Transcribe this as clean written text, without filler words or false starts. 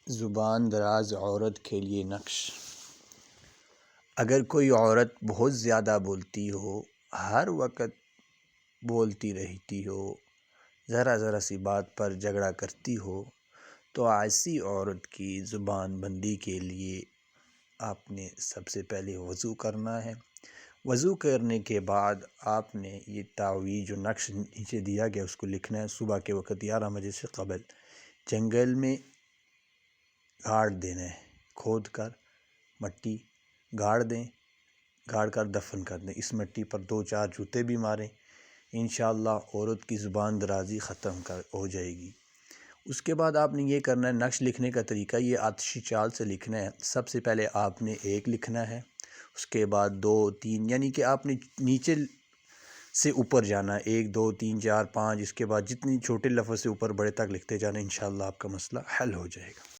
زبان دراز عورت کے لیے نقش۔ اگر کوئی عورت بہت زیادہ بولتی ہو، ہر وقت بولتی رہتی ہو، ذرا سی بات پر جھگڑا کرتی ہو، تو ایسی عورت کی زبان بندی کے لیے آپ نے سب سے پہلے وضو کرنا ہے۔ وضو کرنے کے بعد آپ نے یہ تعویذ جو نقش نیچے دیا گیا اس کو لکھنا ہے۔ صبح کے وقت 11 بجے سے قبل جنگل میں گاڑ دینا ہے، کھود کر مٹی گاڑ دیں، گاڑ کر دفن کر دیں۔ اس مٹی پر 2-4 جوتے بھی ماریں، انشاءاللہ عورت کی زبان درازی ختم ہو جائے گی۔ اس کے بعد آپ نے یہ کرنا ہے، نقش لکھنے کا طریقہ یہ آتشی چال سے لکھنا ہے۔ سب سے پہلے آپ نے 1 لکھنا ہے، اس کے بعد 2 3، یعنی کہ آپ نے نیچے سے اوپر جانا ہے، 1 2 3 4 5، اس کے بعد جتنی چھوٹے لفظ سے اوپر بڑے تک لکھتے جانا، انشاءاللہ آپ کا مسئلہ حل ہو جائے گا۔